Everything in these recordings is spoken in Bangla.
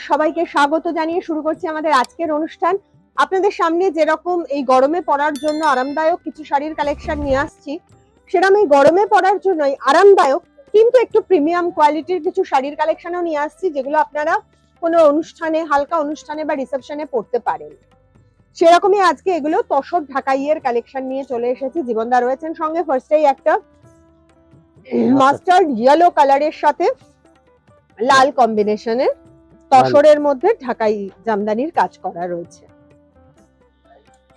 সবাইকে স্বাগত জানিয়ে শুরু করছি আমাদের আজকের অনুষ্ঠান। আপনাদের সামনে যেরকম এই গরমে পরার জন্য আরামদায়ক কিছু শাড়ির কালেকশন নিয়ে আসছি, সেরকম এই গরমে পরার জন্যই আরামদায়ক কিন্তু একটু প্রিমিয়াম কোয়ালিটির কিছু শাড়ির কালেকশনও নিয়ে আসছি, যেগুলো আপনারা কোনো অনুষ্ঠানে, হালকা অনুষ্ঠানে বা রিসেপশনে পরতে পারেন। সেরকমই আজকে এগুলো তসর ঢাকাইয়ের কালেকশন নিয়ে চলে এসেছি। জীবনদা রয়েছেন সঙ্গে। ফার্স্টেই একটা মাস্টার্ড ইয়েলো কালারের সাথে লাল কম্বিনেশনের তসরের মধ্যে ঢাকাই জামদানির কাজ করা রয়েছে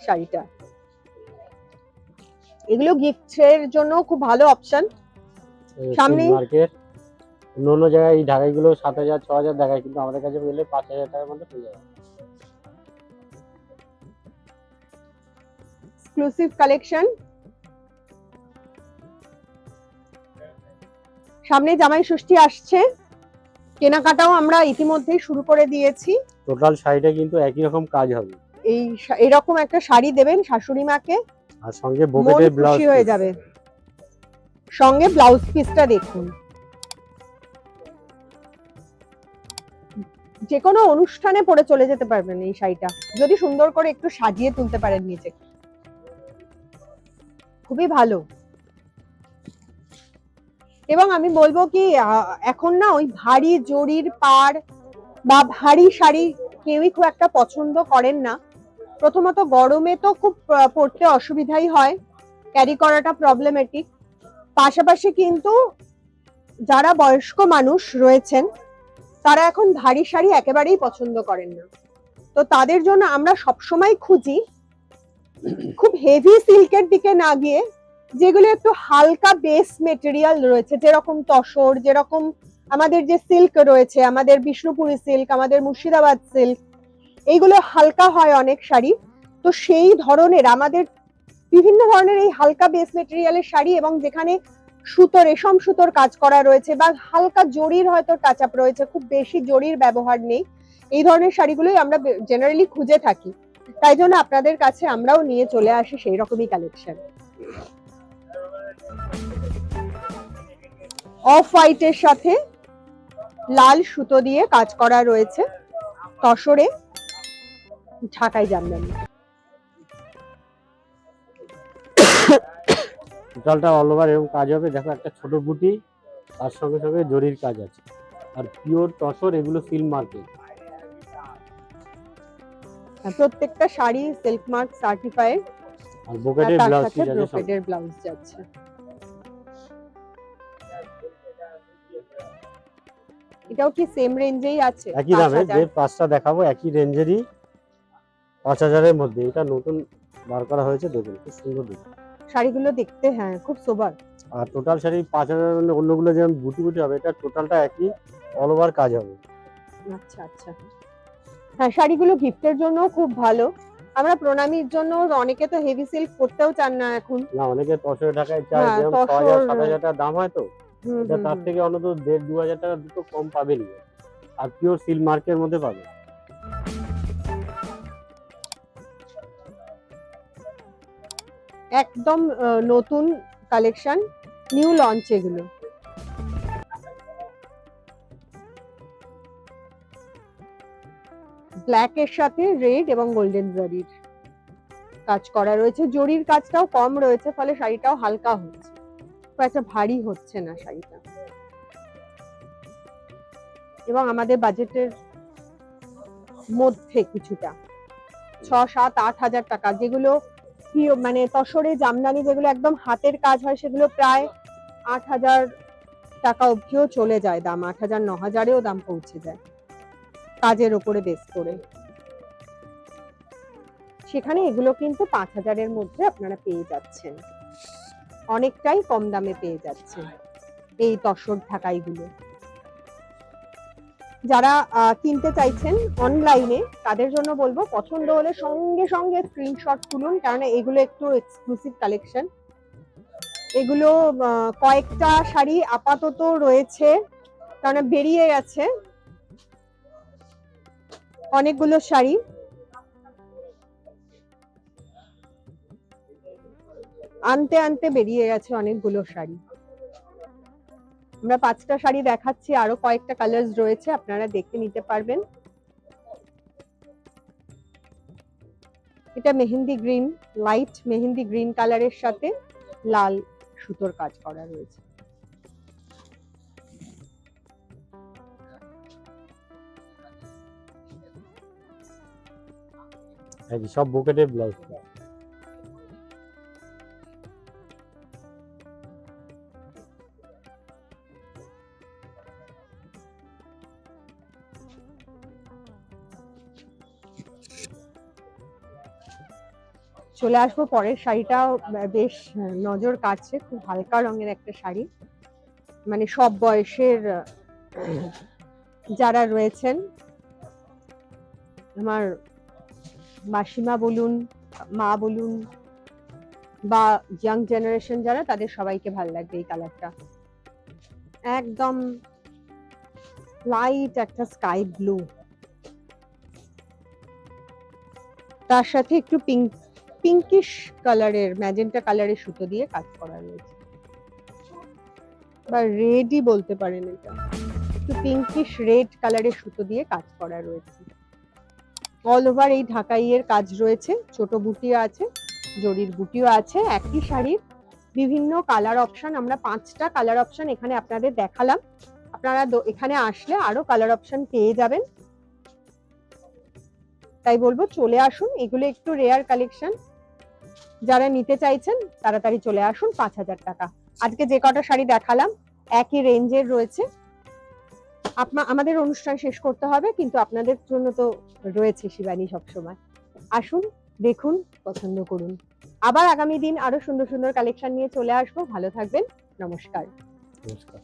শাড়িটা। এগুলো গিফটের জন্য খুব ভালো অপশন। সামনে মার্কেট অন্য জায়গায় এই ঢাকাইগুলো ৭,০০০ ৬,০০০ দেখায়, কিন্তু আমাদের কাছে পেলে ৫,০০০ টাকার মধ্যে পেয়ে যাবে। Exclusive collection. সামনে জামাই ষষ্ঠী আসছে, কেনাকাটাও আমরা ইতিমধ্যেই শুরু করে দিয়েছি। টোটাল শাড়িটা কিন্তু একই রকম কাজ হবে। এইরকম একটা শাড়ি দেবেন শাশুড়ি মাকে, আর সঙ্গে বোকেটের ব্লাউজ হয়ে যাবে। সঙ্গে ব্লাউজ পিসটা দেখুন। যে কোনো অনুষ্ঠানে পরে চলে যেতে পারবেন এই শাড়িটা, যদি সুন্দর করে একটু সাজিয়ে তুলতে পারেন নিচে। খুবই ভালো। এবং আমি বলবো কি, এখন না ওই ভারী জরির পাড় বা ভারী শাড়ি কেউই খুব একটা পছন্দ করেন না। প্রথমত গরমে তো খুব পরতে অসুবিধাই হয়, ক্যারি করাটা প্রবলেমেটিক। পাশাপাশি কিন্তু যারা বয়স্ক মানুষ রয়েছেন তারা এখন ভারী শাড়ি একেবারেই পছন্দ করেন না। তো তাদের জন্য আমরা সবসময় খুঁজি খুব হেভি সিল্কের দিকে না গিয়ে যেগুলো একটু হালকা বেস মেটেরিয়াল রয়েছে, যেরকম তসর, যেরকম আমাদের যে সিল্ক রয়েছে, আমাদের বিষ্ণুপুরি সিল্ক, আমাদের মুর্শিদাবাদ সিল্ক, এইগুলো হালকা হয় অনেক শাড়ি। তো সেই ধরনের আমাদের বিভিন্ন ধরনের এই হালকা বেস মেটেরিয়ালের শাড়ি, এবং যেখানে সুতো, রেশম সুতোর কাজ করা রয়েছে বা হালকা জরির হয়তো টাচ আপ রয়েছে, খুব বেশি জরির ব্যবহার নেই, এই ধরনের শাড়িগুলোই আমরা জেনারেলি খুঁজে থাকি। তাই জন্য আপনাদের কাছে আমরাও নিয়ে চলে আসি সেই রকমই কালেকশন। অফ হোয়াইটের সাথে লাল সুতো দিয়ে কাজ করা রয়েছে তসরে ঢাকাই জামদানি। টোটালটা অল ওভার এরকম কাজ হবে। দেখো একটা ছোট বুটি, তার সঙ্গে সঙ্গে জরির কাজ আছে, আর পিওর তসর। এগুলো সিল্ক মার্কেট। প্রত্যেকটা শাড়ি সিল্ক মার্ক সার্টিফাইড, আর বোকেটের ব্লাউজ পিস আছে, ব্রোকেটের ব্লাউজ যাচ্ছে। এটাও কি সেম রেঞ্জেই আছে? একই দামে যে পাঁচটা দেখাবো একই রেঞ্জেরই, ৫,০০০ এর মধ্যে। এটা নতুন বার করা হয়েছে, দেখুন খুব সুন্দর দেখুন শাড়িগুলো দেখতে। হ্যাঁ, খুব সোবার। আর টোটাল শাড়ি ৫,০০০ এর। অন্যগুলো যেমন বুটি বুটি হবে, এটা টোটালটা একই অল ওভার কাজ হবে। আচ্ছা আচ্ছা। হ্যাঁ, শাড়িগুলো গিফটের জন্য খুব ভালো। আমরা প্রণামীর জন্য, অনেকে তো হেভি সিল্ক করতেও চান না এখন, না অনেকে তসরে ঢাকায় চায়, যেমন ৬,০০০ ৭,০০০ টাকা দাম হয়। তো এটা তার থেকে অন্তত ১,৫-২,০০০ টাকা দুটো কম পাবেনই, আর পিওর সিল্ক মার্কের মধ্যে পাবেন। একদম নতুন কালেকশন, নিউ লঞ্চ এগুলো। ব্ল্যাক এর সাথে রেড এবং গোল্ডেন জারির কাজ করা রয়েছে। জরির কাজটাও কম রয়েছে, ফলে শাড়িটাও হালকা হচ্ছে, খুব একটা ভারী হচ্ছে না শাড়িটা। এবং আমাদের বাজেটের মধ্যে কিছুটা ৬-৭-৮ হাজার টাকা, যেগুলো মানে তসরে জামদানি যেগুলো একদম হাতের কাজ হয়, সেগুলো প্রায় ৮,০০০ টাকা অবধিও চলে যায় দাম। ৮,০০০-৯,০০০-এও দাম পৌঁছে যায় কাজের ওপরে বেস করে। সেখানে এগুলো কিন্তু ৫,০০০-এর মধ্যে আপনারা পেয়ে যাচ্ছেন, অনেকটাই কম দামে পেয়ে যাচ্ছেন এই তসর ঢাকাইগুলো। যারা কিনতে চাইছেন অনলাইনে, তাদের জন্য বলবো পছন্দ হলে সঙ্গে সঙ্গে স্ক্রিনশট তুলুন, কারণ এগুলো একটু এক্সক্লুসিভ কালেকশন। এগুলো কয়েকটা শাড়ি আপাতত রয়েছে, কারণ বেরিয়ে গেছে অনেকগুলো শাড়ি। আনতে আনতে বেরিয়ে গেছে অনেকগুলো শাড়ি। আমরা 5টা শাড়ি দেখাচ্ছি, আরো কয়েকটা কালার্স রয়েছে, আপনারা দেখে নিতে পারবেন। এটা mehndi green, light mehndi green কালারের সাথে লাল সুতোর কাজ করা রয়েছে। সব বুকেটের ব্লাউজ। চলে আসবো পরের শাড়িটাও বেশ নজর কাটছে, খুব হালকা রঙের একটা শাড়ি, মানে সব বয়সের যারা রয়েছেন, আমার মাসিমা বলুন, মা বলুন, বা ইয়াং জেনারেশন যারা, তাদের সবাইকে ভালো লাগবে এই কালারটা। একদম লাইট একটা স্কাই ব্লু, তার সাথে একটু পিঙ্কিশ কালারের, ম্যাজেন্টা কালারের সুতো দিয়ে কাজ করা রয়েছে, বা রেডই বলতে পারেন, এটা একটু পিঙ্কিশ রেড কালারের সুতো দিয়ে কাজ করা রয়েছে। অল ওভার এই ঢাকাইয়ের কাজ রয়েছে, ছোট বুটিও আছে, জরির বুটিও আছে। একই শাড়ির বিভিন্ন কালার অপশন, আমরা 5টা কালার অপশন এখানে আপনাদের দেখালাম। আপনারা এখানে আসলে আরো কালার অপশন পেয়ে যাবেন, তাই বলবো চলে আসুন। এগুলো একটু রেয়ার কালেকশন, যারা নিতে চাইছেন তাড়াতাড়ি চলে আসুন। 5000 টাকা। আজকে যে কটা শাড়ি দেখালাম একই রেঞ্জের রয়েছে। আমাদের অনুষ্ঠান শেষ করতে হবে, কিন্তু আপনাদের জন্য তো রয়েছে শিবানী সবসময়। আসুন, দেখুন, পছন্দ করুন। আবার আগামী দিন আরো সুন্দর সুন্দর কালেকশন নিয়ে চলে আসবো। ভালো থাকবেন, নমস্কার। নমস্কার।